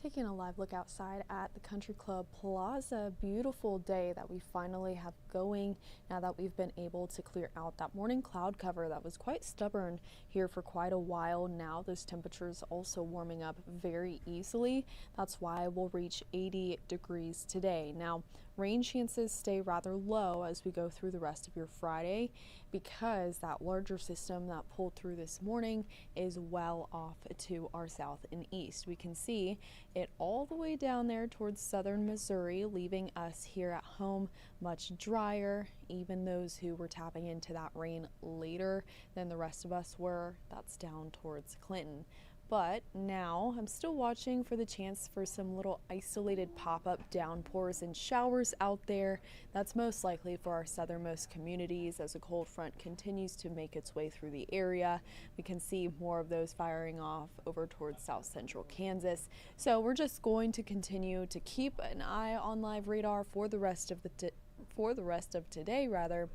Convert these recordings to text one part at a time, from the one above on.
Taking a live look outside at the Country Club Plaza. Beautiful day that we finally have going now that we've been able to clear out that morning cloud cover that was quite stubborn here for quite a while now. Those temperatures also warming up very easily. That's why we'll reach 80 degrees today. Now, rain chances stay rather low as we go through the rest of your Friday because that larger system that pulled through this morning is well off to our south and east. We can see it all the way down there towards southern Missouri, leaving us here at home much drier. Even those who were tapping into that rain later than the rest of us were, that's down towards Clinton. But now I'm still watching for the chance for some little isolated pop-up downpours and showers out there. That's most likely for our southernmost communities as a cold front continues to make its way through the area. We can see more of those firing off over towards south central Kansas. So we're just going to continue to keep an eye on live radar for the rest of today rather.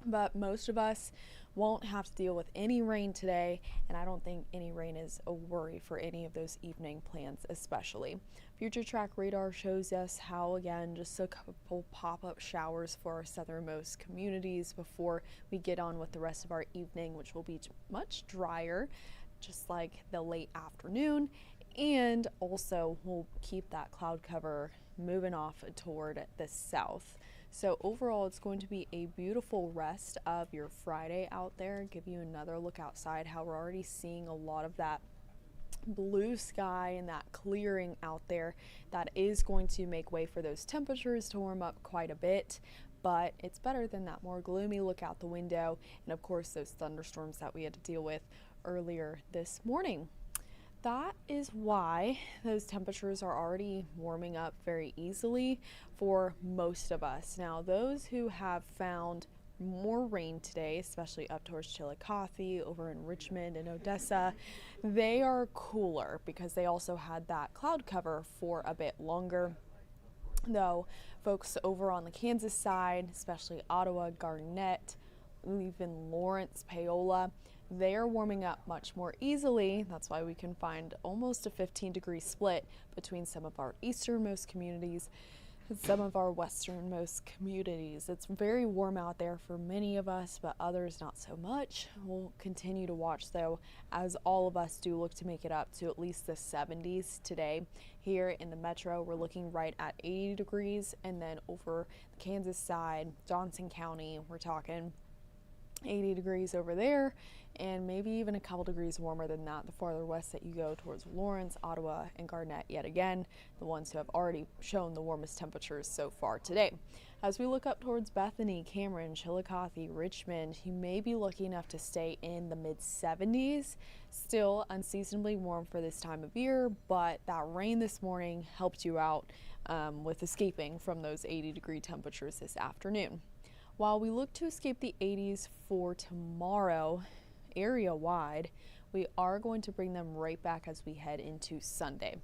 But most of us won't have to deal with any rain today, and I don't think any rain is a worry for any of those evening plans especially. Future track radar shows us how, again, just a couple pop-up showers for our southernmost communities before we get on with the rest of our evening, which will be much drier, just like the late afternoon, and also we'll keep that cloud cover moving off toward the south. So overall, it's going to be a beautiful rest of your Friday out there. Give you another look outside, how we're already seeing a lot of that blue sky and that clearing out there. That is going to make way for those temperatures to warm up quite a bit, but it's better than that more gloomy look out the window and of course those thunderstorms that we had to deal with earlier this morning. That is why those temperatures are already warming up very easily for most of us. Now, those who have found more rain today, especially up towards Chillicothe, over in Richmond and Odessa, they are cooler because they also had that cloud cover for a bit longer. Though folks over on the Kansas side, especially Ottawa, Garnett, even Lawrence, Paola, they are warming up much more easily. That's why we can find almost a 15-degree split between some of our easternmost communities and some of our westernmost communities. It's very warm out there for many of us, but others not so much. We'll continue to watch though, as all of us do look to make it up to at least the 70s today. Here in the metro, we're looking right at 80 degrees, and then over the Kansas side, Johnson County, we're talking 80 degrees over there, and maybe even a couple degrees warmer than that the farther west that you go towards Lawrence, Ottawa, and Garnett, yet again, the ones who have already shown the warmest temperatures so far today. As we look up towards Bethany, Cameron, Chillicothe, Richmond, you may be lucky enough to stay in the mid-70s. Still unseasonably warm for this time of year, but that rain this morning helped you out with escaping from those 80-degree temperatures this afternoon. While we look to escape the 80s for tomorrow, area-wide, we are going to bring them right back as we head into Sunday.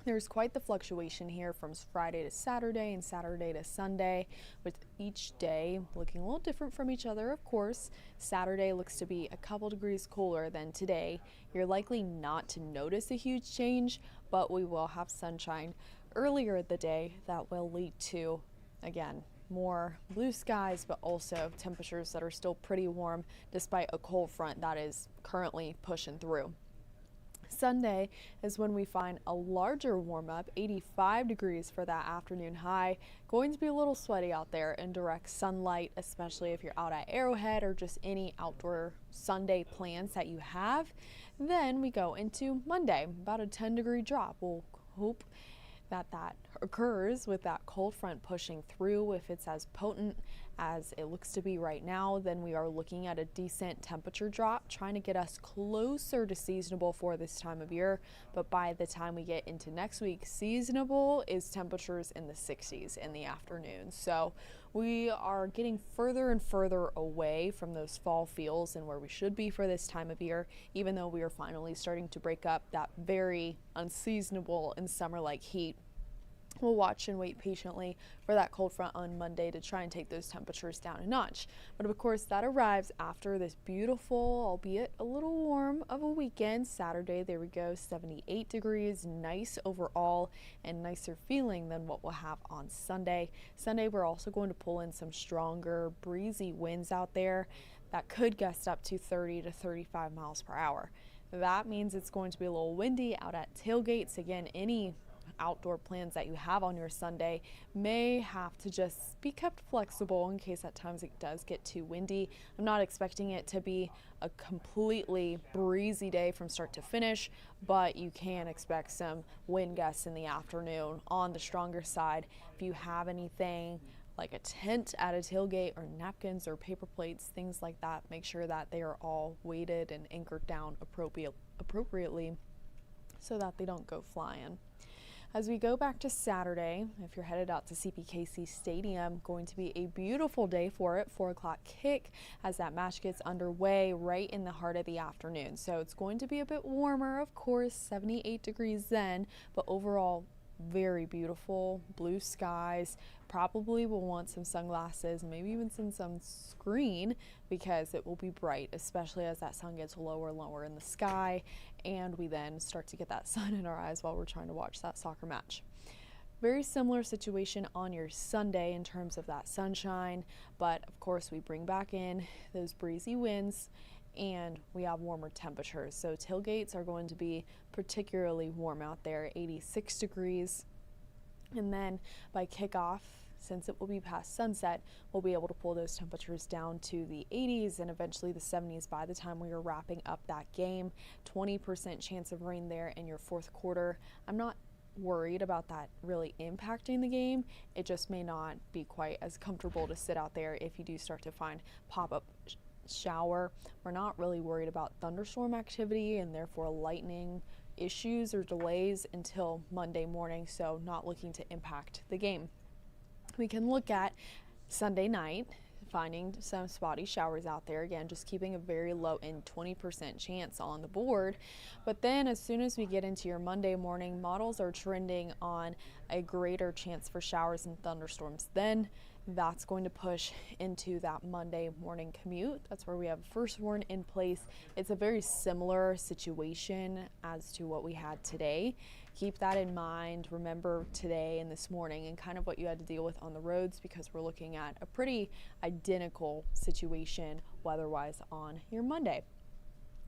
There's quite the fluctuation here from Friday to Saturday and Saturday to Sunday, with each day looking a little different from each other, of course. Saturday looks to be a couple degrees cooler than today. You're likely not to notice a huge change, but we will have sunshine earlier in the day that will lead to, again, more blue skies, but also temperatures that are still pretty warm despite a cold front that is currently pushing through. Sunday is when we find a larger warm up, 85 degrees for that afternoon high. Going to be a little sweaty out there in direct sunlight, especially if you're out at Arrowhead or just any outdoor Sunday plans that you have. Then we go into Monday, about a 10-degree drop. We'll hope that occurs with that cold front pushing through. If it's as potent as it looks to be right now, then we are looking at a decent temperature drop, trying to get us closer to seasonable for this time of year. But by the time we get into next week, seasonable is temperatures in the 60s in the afternoon. So we are getting further and further away from those fall feels and where we should be for this time of year, even though we are finally starting to break up that very unseasonable and summer-like heat We'll watch and wait patiently for that cold front on Monday to try and take those temperatures down a notch. But of course, that arrives after this beautiful, albeit a little warm, of a weekend. Saturday, there we go, 78 degrees, nice overall, and nicer feeling than what we'll have on Sunday. Sunday, we're also going to pull in some stronger, breezy winds out there that could gust up to 30 to 35 miles per hour. That means it's going to be a little windy out at tailgates. Again, any outdoor plans that you have on your Sunday may have to just be kept flexible in case at times it does get too windy. I'm not expecting it to be a completely breezy day from start to finish, but you can expect some wind gusts in the afternoon on the stronger side. If you have anything like a tent at a tailgate or napkins or paper plates, things like that, make sure that they are all weighted and anchored down appropriately so that they don't go flying. As we go back to Saturday, if you're headed out to CPKC Stadium, going to be a beautiful day for it, 4 o'clock kick as that match gets underway right in the heart of the afternoon. So it's going to be a bit warmer, of course, 78 degrees then, but overall very beautiful, blue skies. Probably will want some sunglasses, maybe even some sunscreen, because it will be bright, especially as that sun gets lower and lower in the sky, and we then start to get that sun in our eyes while we're trying to watch that soccer match. Very similar situation on your Sunday in terms of that sunshine, but of course we bring back in those breezy winds and we have warmer temperatures. So tailgates are going to be particularly warm out there, 86 degrees. And then by kickoff, since it will be past sunset, we'll be able to pull those temperatures down to the 80s and eventually the 70s by the time we are wrapping up that game. 20% chance of rain there in your fourth quarter. I'm not worried about that really impacting the game. It just may not be quite as comfortable to sit out there if you do start to find pop-up shower. We're not really worried about thunderstorm activity and therefore lightning issues or delays until Monday morning, so not looking to impact the game. We can look at Sunday night, finding some spotty showers out there. Again, just keeping a very low end 20% chance on the board. But then as soon as we get into your Monday morning, models are trending on a greater chance for showers and thunderstorms. Then that's going to push into that Monday morning commute. That's where we have first warn in place. It's a very similar situation as to what we had today. Keep that in mind. Remember today and this morning and kind of what you had to deal with on the roads, because we're looking at a pretty identical situation weather-wise on your Monday.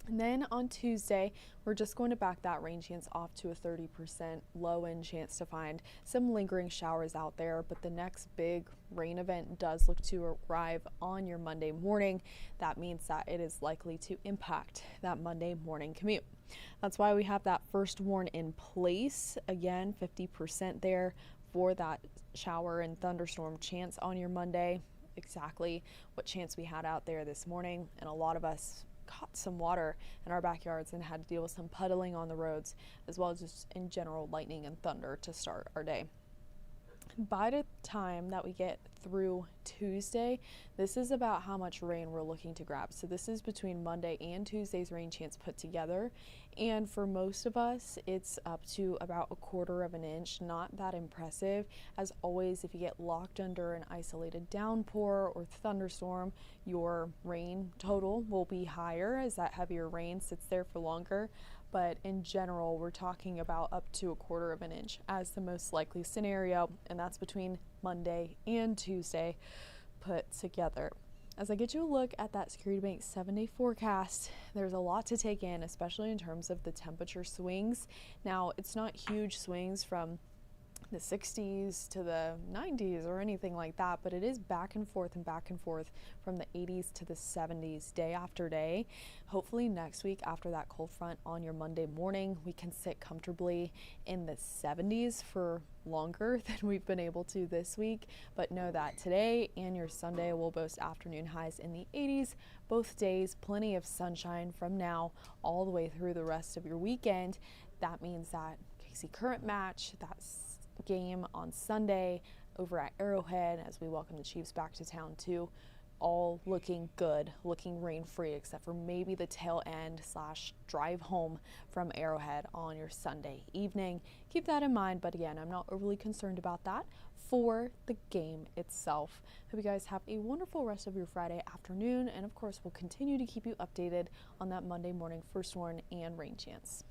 And then on Tuesday, we're just going to back that rain chance off to a 30% low-end chance to find some lingering showers out there. But the next big rain event does look to arrive on your Monday morning. That means that it is likely to impact that Monday morning commute. That's why we have that first warn in place. Again, 50% there for that shower and thunderstorm chance on your Monday. Exactly what chance we had out there this morning, and a lot of us caught some water in our backyards and had to deal with some puddling on the roads, as well as just in general lightning and thunder to start our day. By the time that we get through Tuesday, this is about how much rain we're looking to grab. So this is between Monday and Tuesday's rain chance put together. And for most of us, it's up to about 1/4 of an inch. Not that impressive. As always, if you get locked under an isolated downpour or thunderstorm, your rain total will be higher as that heavier rain sits there for longer. But in general, we're talking about up to 1/4 of an inch as the most likely scenario, and that's between Monday and Tuesday put together. As I get you a look at that Security Bank 7-day forecast, there's a lot to take in, especially in terms of the temperature swings. Now, it's not huge swings from the 60s to the 90s or anything like that, but it is back and forth from the 80s to the 70s day after day. Hopefully next week, after that cold front on your Monday morning, we can sit comfortably in the 70s for longer than we've been able to this week. But know that today and your Sunday will boast afternoon highs in the 80s. Both days, plenty of sunshine from now all the way through the rest of your weekend. That means that KC Current match, that's game on Sunday over at Arrowhead as we welcome the Chiefs back to town too. all looking good, looking rain free, except for maybe the tail end / drive home from Arrowhead on your Sunday evening. Keep that in mind, but again, I'm not overly concerned about that for the game itself. Hope you guys have a wonderful rest of your Friday afternoon, and of course we'll continue to keep you updated on that Monday morning first warn and rain chance.